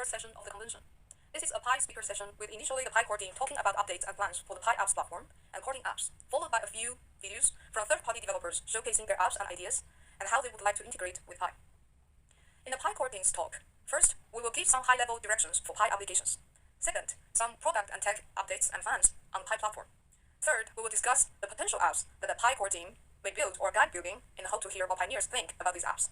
third session of the convention. This is a Pi speaker session with initially the Pi core team talking about updates and plans for the Pi apps platform and coding apps, followed by a few videos from third-party developers showcasing their apps and ideas and how they would like to integrate with Pi. In the Pi core team's talk, first, we will give some high-level directions for Pi applications. Second, some product and tech updates and plans on the Pi platform. Third, we will discuss the potential apps that the Pi core team may build or guide building and hope to hear what pioneers think about these apps.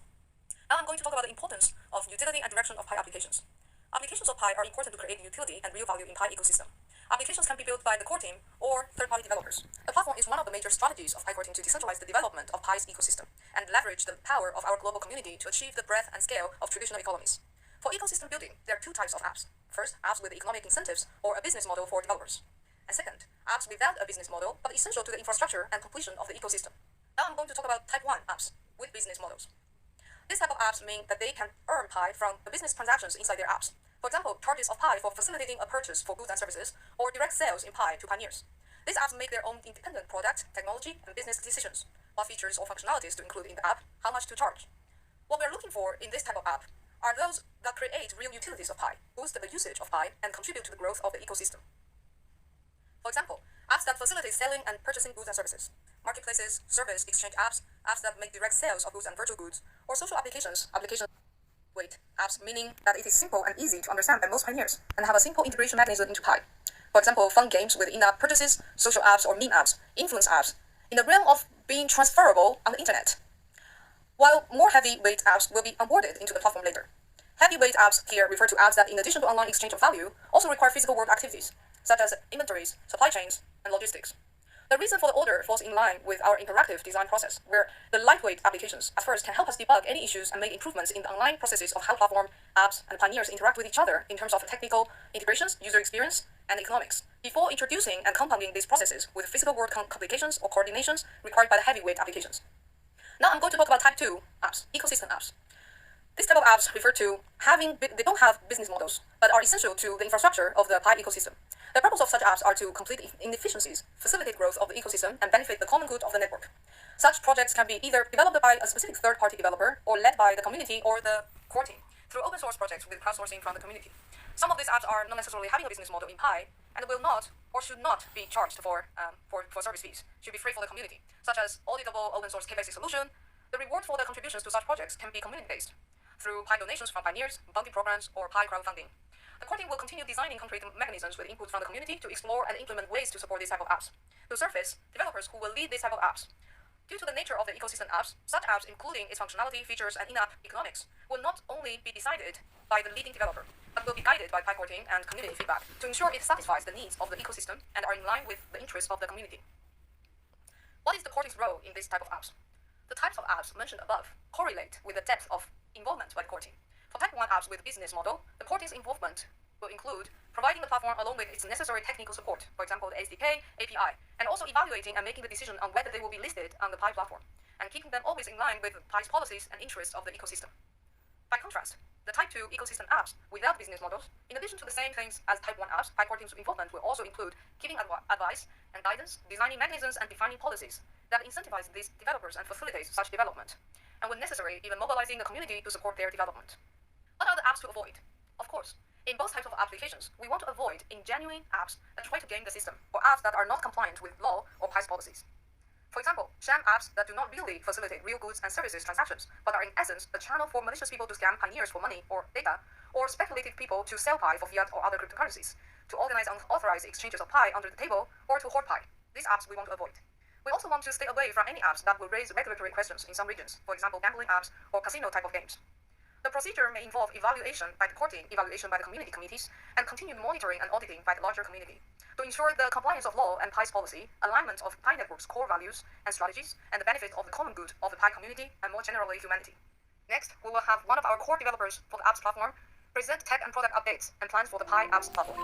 Now I'm going to talk about the importance of utility and direction of Pi applications. Applications of Pi are important to create utility and real value in Pi ecosystem. Applications can be built by the core team or third-party developers. The platform is one of the major strategies of Pi core team to decentralize the development of Pi's ecosystem and leverage the power of our global community to achieve the breadth and scale of traditional economies. For ecosystem building, there are two types of apps. First, apps with economic incentives or a business model for developers. And second, apps without a business model but essential to the infrastructure and completion of the ecosystem. Now I'm going to talk about type 1 apps with business models. This type of apps mean that they can earn Pi from the business transactions inside their apps. For example, charges of Pi for facilitating a purchase for goods and services, or direct sales in Pi to pioneers. These apps make their own independent product, technology, and business decisions. What features or functionalities to include in the app, how much to charge. What we are looking for in this type of app are those that create real utilities of Pi, boost the usage of Pi, and contribute to the growth of the ecosystem. For example, apps that facilitate selling and purchasing goods and services, marketplaces, service exchange apps, apps that make direct sales of goods and virtual goods, or social applications, apps meaning that it is simple and easy to understand by most pioneers and have a simple integration mechanism into Pi. For example, fun games with in-app purchases, social apps or meme apps, influence apps, in the realm of being transferable on the internet. While more heavyweight apps will be onboarded into the platform later. Heavyweight apps here refer to apps that, in addition to online exchange of value, also require physical world activities, such as inventories, supply chains, and logistics. The reason for the order falls in line with our interactive design process, where the lightweight applications at first can help us debug any issues and make improvements in the online processes of how platform, apps, and pioneers interact with each other in terms of technical integrations, user experience, and economics, before introducing and compounding these processes with physical world complications or coordinations required by the heavyweight applications. Now I'm going to talk about type 2 apps, ecosystem apps. This type of apps refer to they don't have business models, but are essential to the infrastructure of the Pi ecosystem. The purpose of such apps are to complete inefficiencies, facilitate growth of the ecosystem, and benefit the common good of the network. Such projects can be either developed by a specific third-party developer or led by the community or the core team through open source projects with crowdsourcing from the community. Some of these apps are not necessarily having a business model in Pi and will not or should not be charged for service fees, should be free for the community, such as auditable open source KYC solution. The reward for the contributions to such projects can be community-based through Pi donations from pioneers, bounty programs, or Pi crowdfunding. The core team will continue designing concrete mechanisms with input from the community to explore and implement ways to support this type of apps. To surface, developers who will lead this type of apps. Due to the nature of the ecosystem apps, such apps, including its functionality, features, and in-app economics, will not only be decided by the leading developer, but will be guided by Pi core team and community feedback to ensure it satisfies the needs of the ecosystem and are in line with the interests of the community. What is the core team's role in this type of apps? The types of apps mentioned above correlate with the depth of involvement by the core team. For type 1 apps with business model, the core team's involvement will include providing the platform along with its necessary technical support, for example, the SDK, API, and also evaluating and making the decision on whether they will be listed on the Pi platform, and keeping them always in line with Pi's policies and interests of the ecosystem. By contrast, the type 2 ecosystem apps without business models, in addition to the same things as type 1 apps, Pi core team's involvement will also include giving advice and guidance, designing mechanisms, and defining policies that incentivize these developers and facilitate such development, and when necessary, even mobilizing the community to support their development. What are the apps to avoid? Of course, in both types of applications, we want to avoid ingenuine apps that try to game the system, or apps that are not compliant with law or Pi's policies. For example, sham apps that do not really facilitate real goods and services transactions, but are in essence a channel for malicious people to scam pioneers for money or data, or speculative people to sell Pi for fiat or other cryptocurrencies, to organize unauthorized exchanges of Pi under the table, or to hoard Pi. These apps we want to avoid. We also want to stay away from any apps that will raise regulatory questions in some regions, for example, gambling apps or casino type of games. The procedure may involve evaluation by the core team, evaluation by the community committees, and continued monitoring and auditing by the larger community to ensure the compliance of law and Pi's policy, alignment of Pi network's core values and strategies, and the benefit of the common good of the Pi community and more generally humanity. Next, we will have one of our core developers for the apps platform present tech and product updates and plans for the Pi apps platform.